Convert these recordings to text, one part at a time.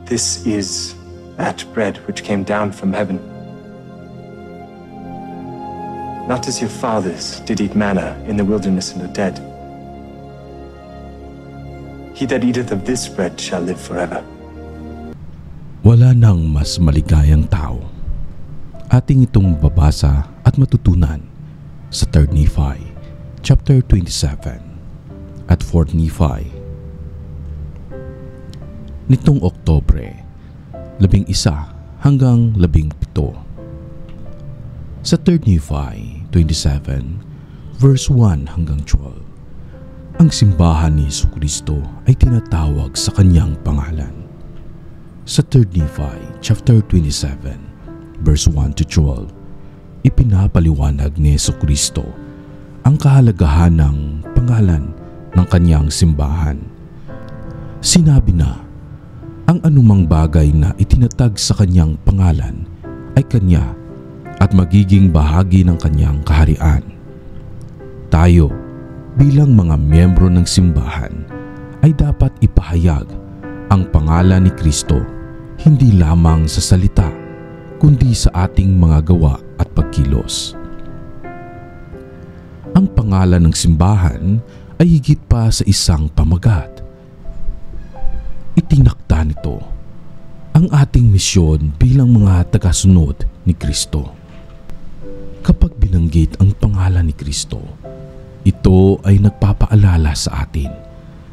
This is that bread which came down from heaven. Not as your fathers did eat manna in the wilderness and are dead. He that eateth of this bread shall live forever. Wala nang mas maligayang tao. Ating itong babasa at matutunan sa 3 Nephi, chapter 27 at 4 Nephi. Nitong Oktubre, 11 hanggang 17. Sa 3 Nephi 27, verse 1 hanggang 12, ang simbahan ni Jesucristo ay tinatawag sa kanyang pangalan. Sa 3 Nephi chapter 27, verse 1 to 12, ipinapaliwanag ni Jesucristo ang kahalagahan ng pangalan ng kanyang simbahan. Sinabi na, ang anumang bagay na itinatag sa kanyang pangalan ay kanya at magiging bahagi ng kanyang kaharian. Tayo, bilang mga miyembro ng simbahan, ay dapat ipahayag ang pangalan ni Kristo hindi lamang sa salita, kundi sa ating mga gawa at pagkilos. Ang pangalan ng simbahan ay higit pa sa isang pamagat. Itinakda nito ang ating misyon bilang mga tagasunod ni Kristo. Kapag binanggit ang pangalan ni Kristo, ito ay nagpapaalala sa atin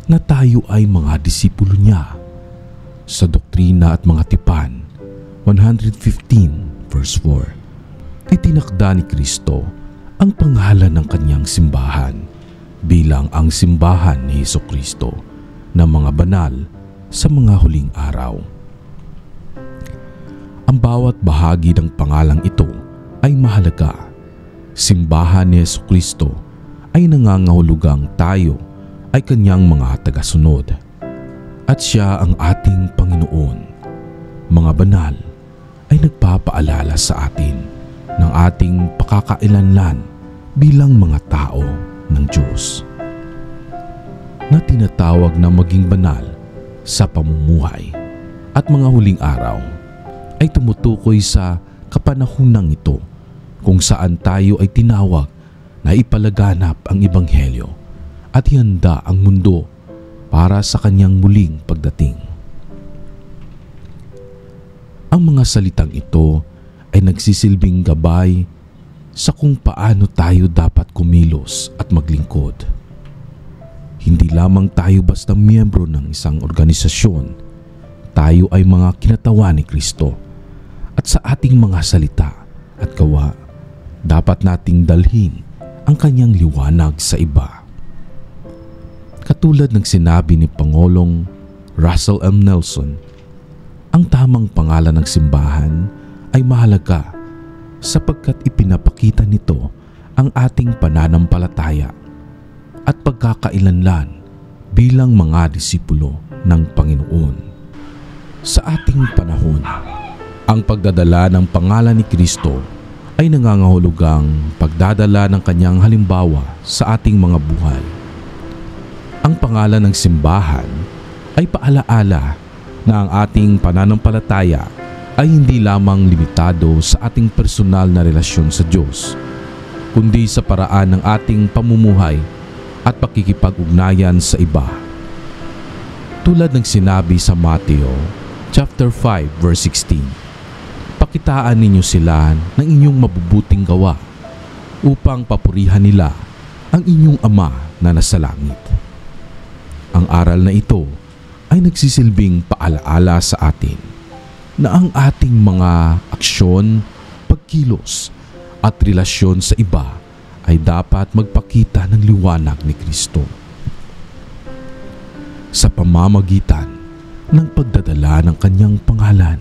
na tayo ay mga disipulo niya. Sa Doktrina at Mga Tipan 115 verse 4, itinakda ni Kristo ang pangalan ng kanyang simbahan bilang ang simbahan ni Jesucristo na mga banal sa mga huling araw. Ang bawat bahagi ng pangalang ito ay mahalaga. Simbahan ni Jesucristo ay nangangahulugang tayo ay kanyang mga tagasunod at siya ang ating Panginoon. Mga banal ay nagpapaalala sa atin ng ating pakakailanlan bilang mga tao ng Diyos na tinatawag na maging banal sa pamumuhay at mga huling araw ay tumutukoy sa kapanahunang ito kung saan tayo ay tinawag na ipalaganap ang Ebanghelyo at ihanda ang mundo para sa kanyang muling pagdating. Ang mga salitang ito ay nagsisilbing gabay sa kung paano tayo dapat kumilos at maglingkod. Hindi lamang tayo basta miyembro ng isang organisasyon, tayo ay mga kinatawan ni Kristo at sa ating mga salita at gawa, dapat nating dalhin ang kanyang liwanag sa iba. Katulad ng sinabi ni Pangulong Russell M. Nelson, ang tamang pangalan ng simbahan ay mahalaga sapagkat ipinapakita nito ang ating pananampalataya at pagkakailanlan bilang mga disipulo ng Panginoon. Sa ating panahon, ang pagdadala ng pangalan ni Kristo ay nangangahulugang pagdadala ng kanyang halimbawa sa ating mga buhay. Ang pangalan ng simbahan ay paalaala na ang ating pananampalataya ay hindi lamang limitado sa ating personal na relasyon sa Diyos, kundi sa paraan ng ating pamumuhay at pakikipag-ugnayan sa iba. Tulad ng sinabi sa Mateo chapter 5 verse 16, pakitaan ninyo sila ng inyong mabubuting gawa upang papurihan nila ang inyong Ama na nasa langit. Ang aral na ito ay nagsisilbing paalaala sa atin na ang ating mga aksyon, pagkilos at relasyon sa iba ay dapat magpakita ng liwanag ni Kristo. Sa pamamagitan ng pagdadala ng kanyang pangalan,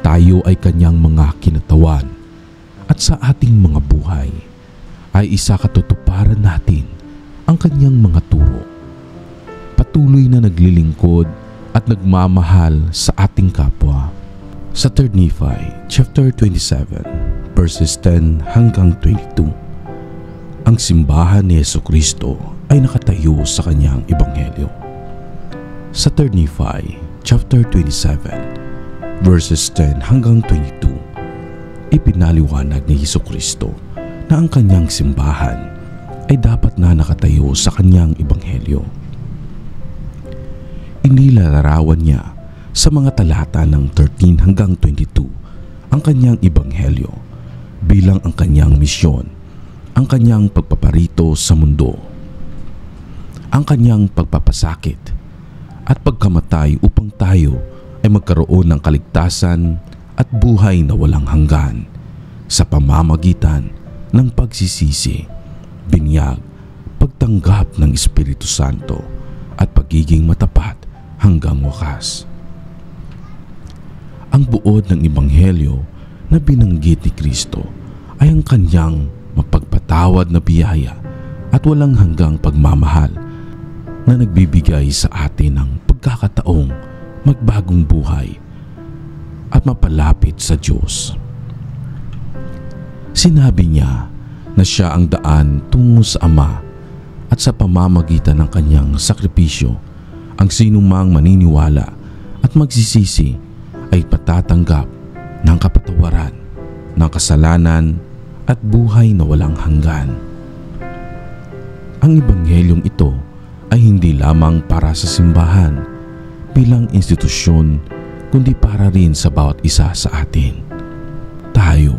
tayo ay kanyang mga kinatawan at sa ating mga buhay ay isa katutuparan natin ang kanyang mga turo. Patuloy na naglilingkod at nagmamahal sa ating kapwa. Sa 3 Nephi chapter 27 verses 10 hanggang 22, ang simbahan ni Jesucristo ay nakatayo sa kanyang ebanghelyo. Sa 3 Nephi chapter 27, verses 10 hanggang 22, ipinaliwanag ni Hesukristo na ang kanyang simbahan ay dapat na nakatayo sa kanyang ebanghelyo. Inilalarawan niya sa mga talata ng 13 hanggang 22 ang kanyang ebanghelyo bilang ang kanyang misyon, ang kanyang pagpaparito sa mundo, ang kanyang pagpapasakit at pagkamatay upang tayo ay magkaroon ng kaligtasan at buhay na walang hanggan sa pamamagitan ng pagsisisi, binyag, pagtanggap ng Espiritu Santo at pagiging matapat hanggang wakas. Ang buod ng ebanghelyo na binanggit ni Kristo ay ang kanyang mapagpatawad na biyaya at walang hanggang pagmamahal na nagbibigay sa atin ng pagkakataong magbagong buhay at mapalapit sa Diyos. Sinabi niya na siya ang daan tungo sa Ama at sa pamamagitan ng kanyang sakripisyo, ang sinumang maniniwala at magsisisi ay patatanggap ng kapatawaran ng kasalanan at buhay na walang hanggan. Ang ebanghelyong ito ay hindi lamang para sa simbahan bilang institusyon, kundi para rin sa bawat isa sa atin. Tayo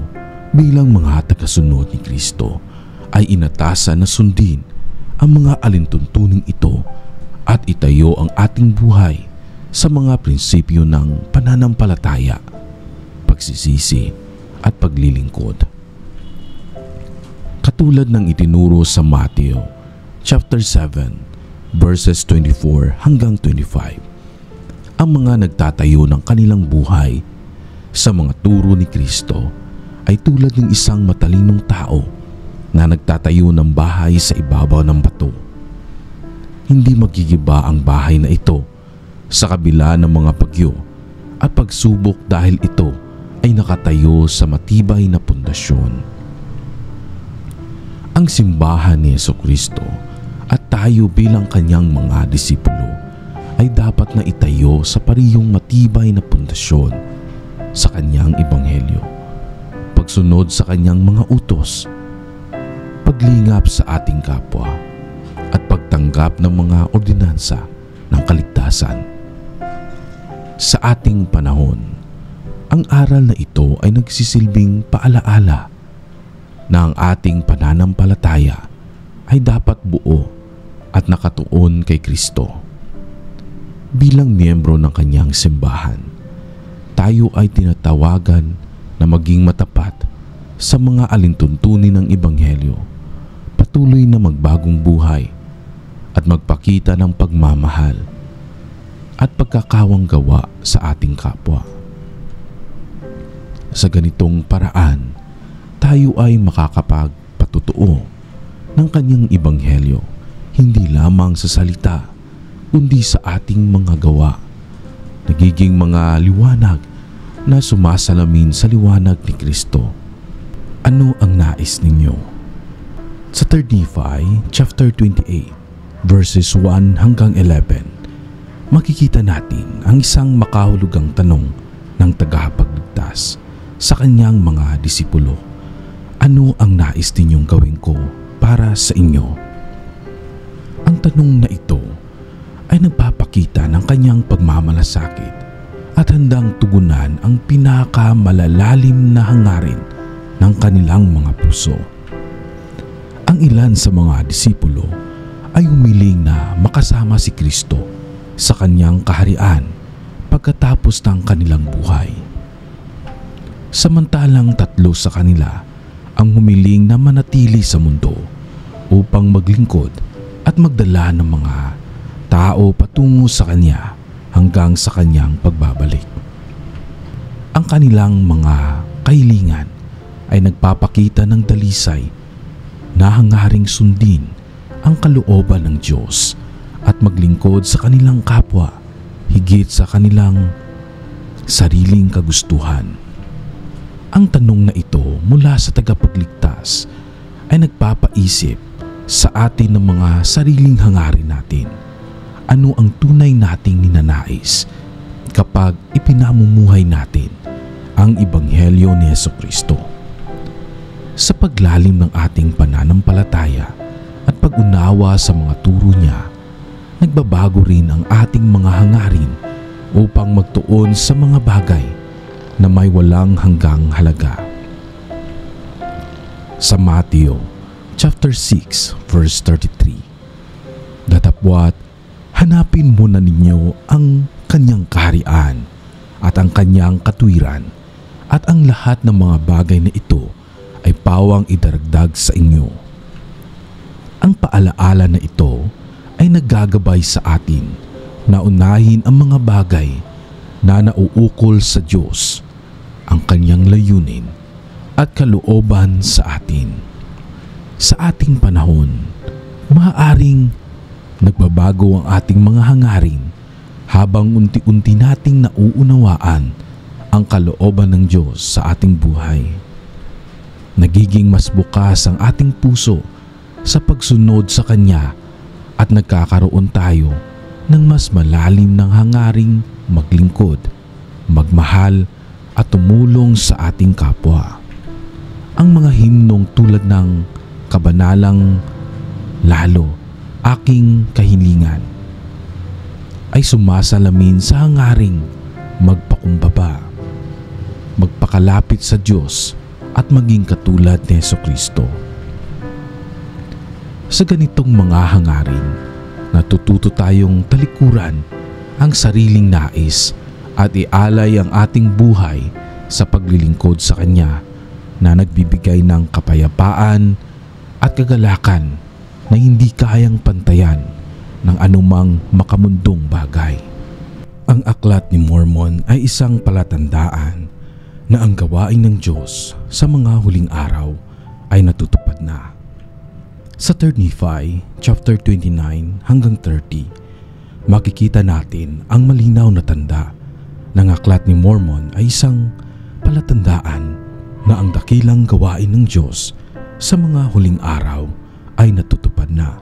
bilang mga tagasunod ni Kristo ay inatasan na sundin ang mga alintuntuning ito at itayo ang ating buhay sa mga prinsipyo ng pananampalataya, pagsisisi at paglilingkod. Katulad ng itinuro sa Mateo chapter 7 verses 24 hanggang 25, ang mga nagtatayo ng kanilang buhay sa mga turo ni Kristo ay tulad ng isang matalinong tao na nagtatayo ng bahay sa ibabaw ng bato. Hindi magigiba ang bahay na ito sa kabila ng mga bagyo at pagsubok dahil ito ay nakatayo sa matibay na pundasyon. Ang simbahan ni Hesukristo at tayo bilang kanyang mga disipulo ay dapat na itayo sa parehong matibay na pundasyon sa kanyang ebanghelyo, pagsunod sa kanyang mga utos, paglingap sa ating kapwa at pagtanggap ng mga ordinansa ng kaligtasan. Sa ating panahon, ang aral na ito ay nagsisilbing paalaala na ang ating pananampalataya ay dapat buo at nakatuon kay Kristo. Bilang miyembro ng kanyang simbahan, tayo ay tinatawagan na maging matapat sa mga alintuntunin ng ebanghelyo, patuloy na magbagong buhay at magpakita ng pagmamahal at pagkakawang gawa sa ating kapwa. Sa ganitong paraan, tayo ay makakapagpatutuo ng kanyang ebanghelyo, hindi lamang sa salita, kundi sa ating mga gawa, nagiging mga liwanag na sumasalamin sa liwanag ni Kristo. Ano ang nais ninyo? Sa 3 Nephi chapter 28 verses 1 hanggang 11, makikita natin ang isang makahulugang tanong ng tagapagligtas sa kanyang mga disipulo. Ano ang nais ninyong gawin ko para sa inyo? Ang tanong na ito ay nagpapakita ng kanyang pagmamalasakit at handang tugunan ang pinakamalalalim na hangarin ng kanilang mga puso. Ang ilan sa mga disipulo ay humiling na makasama si Kristo sa kanyang kaharian pagkatapos ng kanilang buhay. Samantalang 3 sa kanila ang humiling na manatili sa mundo upang maglingkod at magdala ng mga tao patungo sa kanya hanggang sa kanyang pagbabalik. Ang kanilang mga kahilingan ay nagpapakita ng dalisay na hangaring sundin ang kalooban ng Diyos at maglingkod sa kanilang kapwa higit sa kanilang sariling kagustuhan. Ang tanong na ito mula sa tagapagligtas ay nagpapaisip sa atin ng mga sariling hangarin natin. Ano ang tunay nating ninanais kapag ipinamumuhay natin ang Ebanghelyo ni Jesucristo. Sa paglalim ng ating pananampalataya at pag-unawa sa mga turo niya, nagbabago rin ang ating mga hangarin upang magtuon sa mga bagay na may walang hanggang halaga. Sa Mateo chapter 6 verse 33, datapwat, hanapin muna ninyo ang kanyang kaharian at ang kanyang katuwiran, at ang lahat ng mga bagay na ito ay pawang idaragdag sa inyo. Ang paalaala na ito ay naggagabay sa atin na unahin ang mga bagay na nauukol sa Diyos, ang kanyang layunin at kalooban sa atin. Sa ating panahon, maaaring nagbabago ang ating mga hangarin habang unti-unti nating nauunawaan ang kalooban ng Diyos sa ating buhay. Nagiging mas bukas ang ating puso sa pagsunod sa Kanya at nagkakaroon tayo ng mas malalim ng hangaring maglingkod, magmahal at tumulong sa ating kapwa. Ang mga himnong tulad ng kabanalang lalo aking kahilingan ay sumasalamin sa hangaring magpakumbaba, magpakalapit sa Diyos at maging katulad ni Jesucristo. Sa ganitong mga hangarin, natututo tayong talikuran ang sariling nais at ialay ang ating buhay sa paglilingkod sa Kanya na nagbibigay ng kapayapaan at kagalakan na hindi kayang pantayan ng anumang makamundong bagay. Ang Aklat ni Mormon ay isang palatandaan na ang gawain ng Diyos sa mga huling araw ay natutupad na. Sa 3 Nephi chapter 29 hanggang 30, makikita natin ang malinaw na tanda ng Aklat ni Mormon ay isang palatandaan na ang dakilang gawain ng Diyos sa mga huling araw ay natutupad na.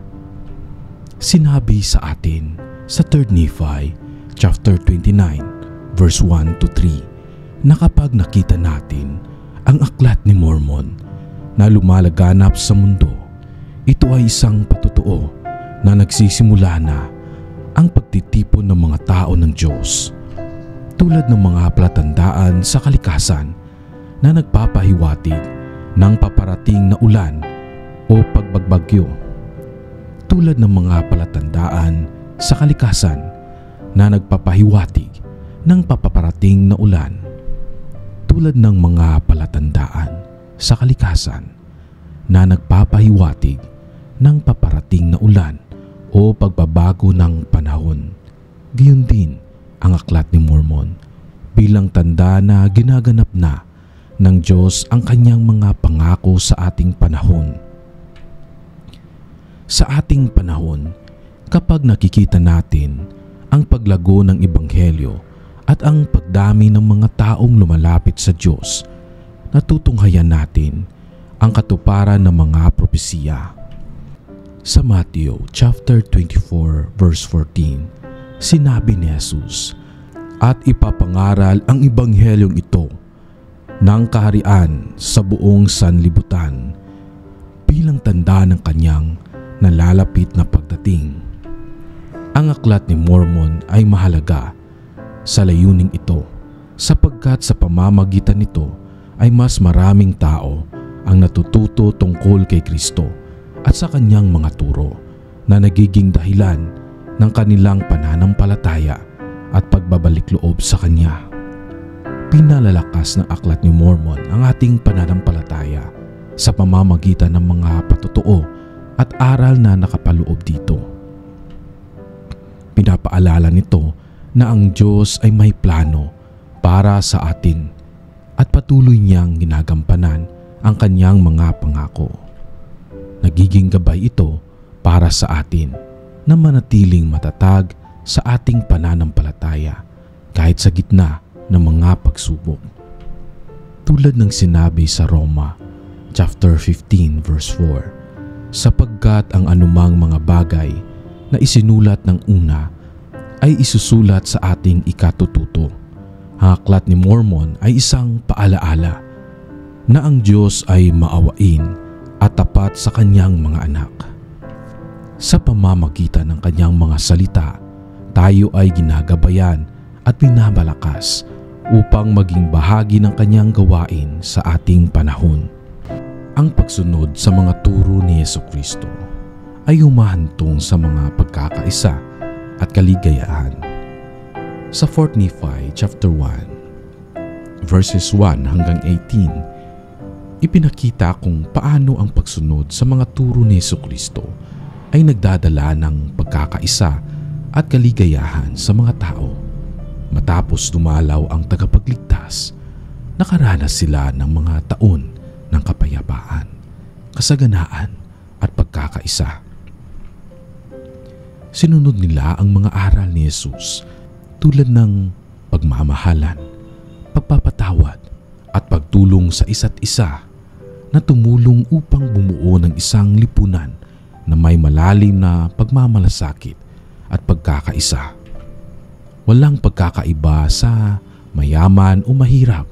Sinabi sa atin sa 3 Nephi chapter 29 verse 1 to 3 na kapag nakita natin ang Aklat ni Mormon na lumalaganap sa mundo, ito ay isang patutuo na nagsisimula na ang pagtitipon ng mga tao ng Diyos, tulad ng mga palatandaan sa kalikasan na nagpapahiwatig ng paparating na ulan o pagbagbagyo, tulad ng mga palatandaan sa kalikasan na nagpapahiwatig ng papaparating na ulan, tulad ng mga palatandaan sa kalikasan na nagpapahiwatig ng paparating na ulan o pagbabago ng panahon. Gayon din ang Aklat ni Mormon bilang tanda na ginaganap na ng Diyos ang kanyang mga pangako sa ating panahon. Sa ating panahon, kapag nakikita natin ang paglago ng Ebanghelyo at ang pagdami ng mga taong lumalapit sa Diyos, natutunghayan natin ang katuparan ng mga propesiya. Sa Matthew chapter 24 verse 14, sinabi ni Jesus, "At ipapangaral ang Ebanghelyong ito ng kaharian sa buong sanlibutan bilang tanda ng kanyang nalalapit na pagdating." Ang Aklat ni Mormon ay mahalaga sa layuning ito sapagkat sa pamamagitan nito ay mas maraming tao ang natututo tungkol kay Kristo at sa kanyang mga turo na nagiging dahilan ng kanilang pananampalataya at pagbabalik loob sa Kanya. Pinalalakas ng Aklat ni Mormon ang ating pananampalataya sa pamamagitan ng mga patutuo at aral na nakapaloob dito. Pinapaalala nito na ang Diyos ay may plano para sa atin at patuloy niyang ginagampanan ang kanyang mga pangako. Nagiging gabay ito para sa atin na manatiling matatag sa ating pananampalataya kahit sa gitna ng mga pagsubok. Tulad ng sinabi sa Roma chapter 15 verse 4, sapagkat ang anumang mga bagay na isinulat ng una ay isusulat sa ating ikatututo. Ang Aklat ni Mormon ay isang paalaala na ang Diyos ay maawain at tapat sa kanyang mga anak. Sa pamamagitan ng kanyang mga salita, tayo ay ginagabayan at minamalakas upang maging bahagi ng kanyang gawain sa ating panahon. Ang pagsunod sa mga turo ni Jesucristo ay humahantong sa mga pagkakaisa at kaligayahan. Sa 4 Nephi chapter 1 verses 1 hanggang 18, ipinakita kung paano ang pagsunod sa mga turo ni Jesucristo ay nagdadala ng pagkakaisa at kaligayahan sa mga tao. Matapos dumalaw ang tagapagligtas, nakaranas sila ng mga taon ng kapayapaan, kasaganaan at pagkakaisa. Sinunod nila ang mga aral ni Jesus tulad ng pagmamahalan, pagpapatawad at pagtulong sa isa't isa na tumulong upang bumuo ng isang lipunan na may malalim na pagmamalasakit at pagkakaisa. Walang pagkakaiba sa mayaman o mahirap,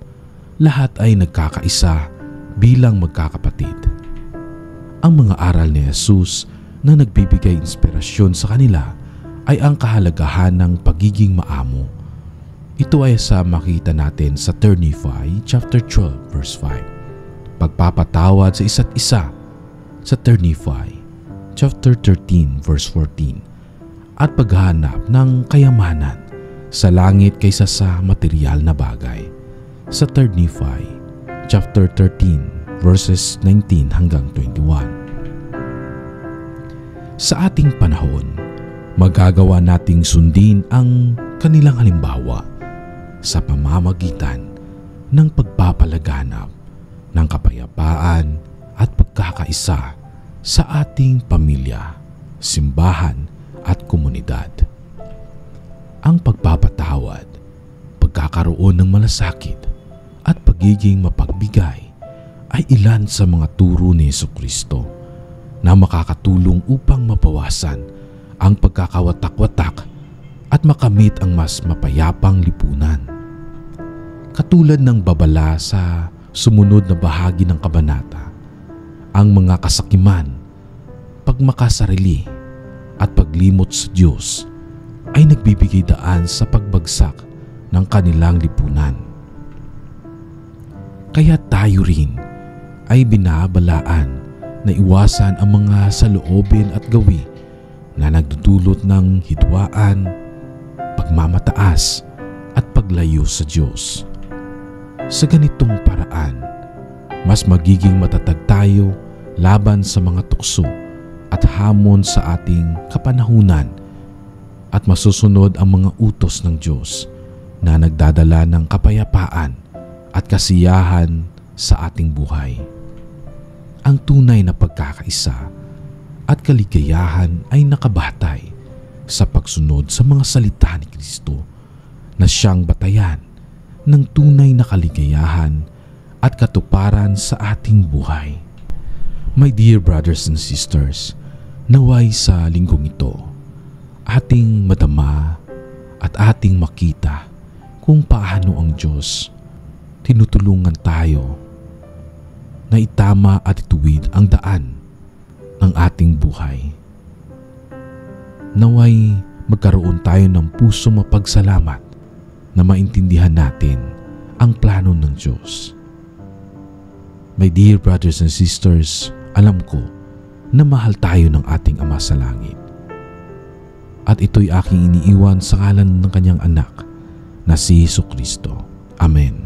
lahat ay nagkakaisa bilang magkakapatid. Ang mga aral ni Jesus na nagbibigay inspirasyon sa kanila ay ang kahalagahan ng pagiging maamo. Ito ay sa makita natin sa 3 Nephi chapter 12 verse 5. Pagpapatawad sa isa't isa sa 3 Nephi chapter 13 verse 14 at paghahanap ng kayamanan sa langit kaysa sa material na bagay sa 3 Nephi chapter 13 verses 19 hanggang 21. Sa ating panahon, magagawa nating sundin ang kanilang halimbawa sa pamamagitan ng pagpapalaganap ng kapayapaan at pagkakaisa sa ating pamilya, simbahan at komunidad. Ang pagpapatawad, pagkakaroon ng malasakit at pagiging mapagbigay ay ilan sa mga turo ni Jesucristo na makakatulong upang mabawasan ang pagkakawatak-watak at makamit ang mas mapayapang lipunan. Katulad ng babala sa sumunod na bahagi ng kabanata, ang mga kasakiman, pagmakasarili at paglimot sa Diyos ay nagbibigay daan sa pagbagsak ng kanilang lipunan. Kaya tayo rin ay binabalaan na iwasan ang mga saloobin at gawi na nagdudulot ng hidwaan, pagmamataas at paglayo sa Diyos. Sa ganitong paraan, mas magiging matatag tayo laban sa mga tukso at hamon sa ating kapanahunan at masusunod ang mga utos ng Diyos na nagdadala ng kapayapaan at kasiyahan sa ating buhay. Ang tunay na pagkakaisa at kaligayahan ay nakabatay sa pagsunod sa mga salita ni Kristo na siyang batayan ng tunay na kaligayahan at katuparan sa ating buhay. My dear brothers and sisters, naway sa linggong ito, ating madama at ating makita kung paano ang Diyos tinutulungan tayo na itama at ituwid ang daan ng ating buhay. Naway magkaroon tayo ng puso mapagsalamat na maintindihan natin ang plano ng Diyos. My dear brothers and sisters, alam ko na mahal tayo ng ating Ama sa Langit. At ito'y aking iniiwan sa ngalan ng kanyang anak na si Jesucristo. Amen.